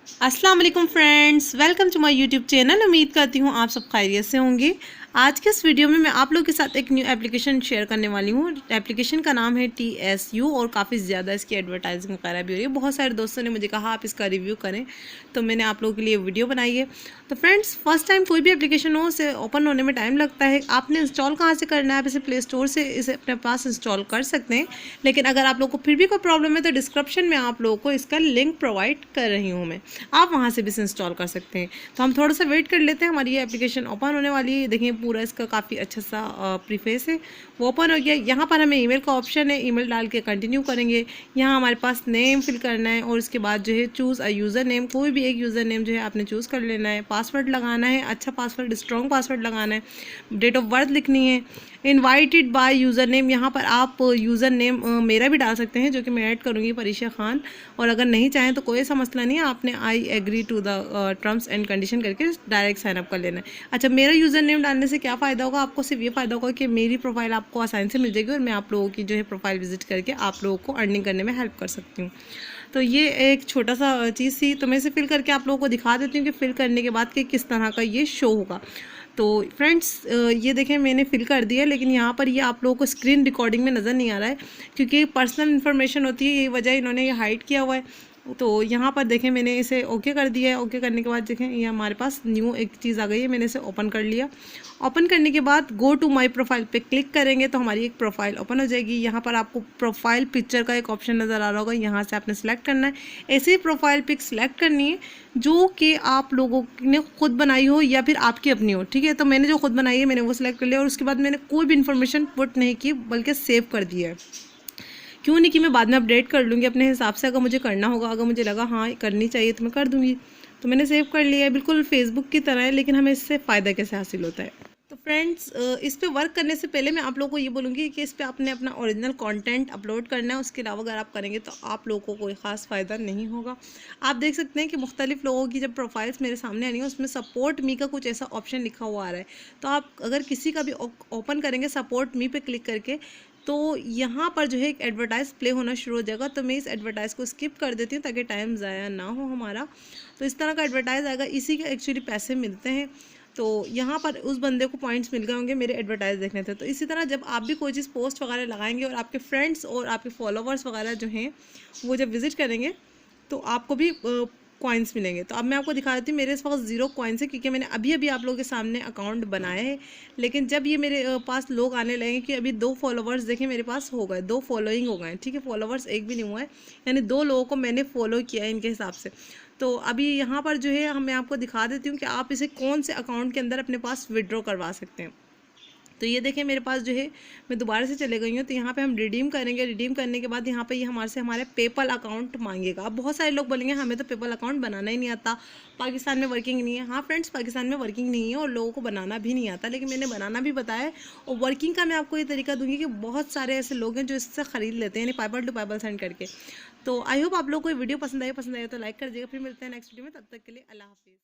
अस्सलाम वालेकुम friends, welcome to my YouTube channel. उम्मीद करती हूँ आप सब खैरियत से होंगे। आज के इस वीडियो में मैं आप लोगों के साथ एक न्यू एप्लीकेशन शेयर करने वाली हूँ। एप्लीकेशन का नाम है TSU और काफ़ी ज़्यादा इसकी एडवर्टाइजिंग वगैरह भी हो रही है। बहुत सारे दोस्तों ने मुझे कहा आप इसका रिव्यू करें, तो मैंने आप लोगों के लिए वीडियो बनाई है। तो फ्रेंड्स, फर्स्ट टाइम कोई भी एप्लीकेशन हो उसे ओपन होने में टाइम लगता है। आपने इंस्टॉल कहाँ से करना है, आप इसे प्ले स्टोर से इसे अपने पास इंस्टॉल कर सकते हैं। लेकिन अगर आप लोगों को फिर भी कोई प्रॉब्लम है तो डिस्क्रिप्शन में आप लोगों को इसका लिंक प्रोवाइड कर रही हूँ मैं, आप वहाँ से भी इसे इंस्टॉल कर सकते हैं। तो हम थोड़ा सा वेट कर लेते हैं, हमारी ये एप्लीकेशन ओपन होने वाली है। देखिए पूरा इसका काफ़ी अच्छा सा प्रीफेस है, वो ओपन हो गया। यहाँ पर हमें ईमेल का ऑप्शन है, ईमेल डाल के कंटिन्यू करेंगे। यहाँ हमारे पास नेम फिल करना है और उसके बाद जो है चूज़ अ यूज़र नेम, कोई भी एक यूज़र नेम जो है आपने चूज़ कर लेना है। पासवर्ड लगाना है, अच्छा पासवर्ड, स्ट्रॉन्ग पासवर्ड लगाना है। डेट ऑफ बर्थ लिखनी है। इनवाइटेड बाय यूज़र नेम, यहाँ पर आप यूज़र नेम मेरा भी डाल सकते हैं जो कि मैं ऐड करूँगी, परीक्षा खान। और अगर नहीं चाहें तो कोई ऐसा मसला नहीं है, आपने I agree to the terms and condition करके डायरेक्ट साइन अप कर लेना है। अच्छा, मेरा यूज़र नेम डालने से क्या फ़ायदा होगा आपको? सिर्फ ये फ़ायदा होगा कि मेरी प्रोफाइल आपको आसानी से मिल जाएगी और मैं आप लोगों की जो है प्रोफाइल विजिट करके आप लोगों को अर्निंग करने में हेल्प कर सकती हूँ। तो ये एक छोटा सा चीज़ थी, तो मैं इसे फिल करके आप लोगों को दिखा देती हूँ कि फिल करने के बाद कि किस तरह का ये शो होगा। तो फ्रेंड्स, ये देखें मैंने फिल कर दिया, लेकिन यहाँ पर ये आप लोगों को स्क्रीन रिकॉर्डिंग में नज़र नहीं आ रहा है क्योंकि पर्सनल इन्फॉर्मेशन होती है, यही वजह इन्होंने ये हाइड किया हुआ है। तो यहाँ पर देखें मैंने इसे ओके कर दिया है। ओके करने के बाद देखें ये हमारे पास न्यू एक चीज़ आ गई है, मैंने इसे ओपन कर लिया। ओपन करने के बाद गो टू माय प्रोफाइल पे क्लिक करेंगे तो हमारी एक प्रोफाइल ओपन हो जाएगी। यहाँ पर आपको प्रोफाइल पिक्चर का एक ऑप्शन नज़र आ रहा होगा, यहाँ से आपने सेलेक्ट करना है। ऐसी प्रोफाइल पिक सेलेक्ट करनी है जो कि आप लोगों ने खुद बनाई हो या फिर आपकी अपनी हो, ठीक है। तो मैंने जो खुद बनाई है मैंने वो सिलेक्ट कर लिया और उसके बाद मैंने कोई भी इन्फॉर्मेशन पुट नहीं की बल्कि सेव कर दिया है। क्यों नहीं कि मैं बाद में अपडेट कर लूँगी अपने हिसाब से, अगर मुझे करना होगा, अगर मुझे लगा हाँ करनी चाहिए तो मैं कर दूँगी। तो मैंने सेव कर लिया है, बिल्कुल फेसबुक की तरह है, लेकिन हमें इससे फ़ायदा कैसे हासिल होता है। तो फ्रेंड्स, इस पे वर्क करने से पहले मैं आप लोगों को ये बोलूँगी कि इस पे आपने अपना ओरिजिनल कंटेंट अपलोड करना है। उसके अलावा अगर आप करेंगे तो आप लोगों को कोई ख़ास फ़ायदा नहीं होगा। आप देख सकते हैं कि मुख्तलिफ़ लोगों की जब प्रोफाइल्स मेरे सामने आ रही है उसमें सपोर्ट मी का कुछ ऐसा ऑप्शन लिखा हुआ आ रहा है। तो आप अगर किसी का भी ओपन करेंगे सपोर्ट मी पे क्लिक करके, तो यहाँ पर जो है एक एडवर्टाइज़ प्ले होना शुरू हो जाएगा। तो मैं इस एडवर्टाइज़ को स्किप कर देती हूँ ताकि टाइम ज़ाया ना हो हमारा। तो इस तरह का एडवर्टाइज़ आएगा, इसी के एक्चुअली पैसे मिलते हैं। तो यहाँ पर उस बंदे को पॉइंट्स मिल गए होंगे मेरे एडवर्टाइज देखने थे। तो इसी तरह जब आप भी कोई चीज़ पोस्ट वगैरह लगाएंगे और आपके फ्रेंड्स और आपके फॉलोवर्स वगैरह जो हैं वो जब विज़िट करेंगे तो आपको भी कॉइन्स मिलेंगे। तो अब मैं आपको दिखा देती हूँ, मेरे इस वक्त 0 कॉइन्स है क्योंकि मैंने अभी अभी आप लोगों के सामने अकाउंट बनाया है। लेकिन जब ये मेरे पास लोग आने लगेंगे कि अभी 2 फॉलोवर्स देखें मेरे पास हो गए, 2 फॉलोइंग हो गए, ठीक है, फॉलोवर्स एक भी नहीं हुआ है, यानी 2 लोगों को मैंने फॉलो किया है इनके हिसाब से। तो अभी यहाँ पर जो है मैं आपको दिखा देती हूँ कि आप इसे कौन से अकाउंट के अंदर अपने पास विड्रॉ करवा सकते हैं। तो ये देखें मेरे पास जो है, मैं दोबारा से चले गई हूँ। तो यहाँ पे हम रिडीम करेंगे, रिडीम करने के बाद यहाँ पे ये हमारे पेपल अकाउंट मांगेगा। अब बहुत सारे लोग बोलेंगे हमें तो पेपल अकाउंट बनाना ही नहीं आता, पाकिस्तान में वर्किंग नहीं है। हाँ फ्रेंड्स, पाकिस्तान में वर्किंग नहीं है और लोगों को बनाना भी नहीं आता, लेकिन मैंने बनाना भी बताया है। और वर्किंग का मैं आपको ये तरीका दूंगी कि बहुत सारे ऐसे लोग हैं जो इससे ख़रीद लेते हैं, यानी पेपल टू पेपल सेंड करके। तो आई होप आप लोग को वीडियो पसंद आए तो लाइक कर दीजिएगा। फिर मिलते हैं नेक्स्ट वीडियो में, तब तक के लिए अल्लाह हाफिज़।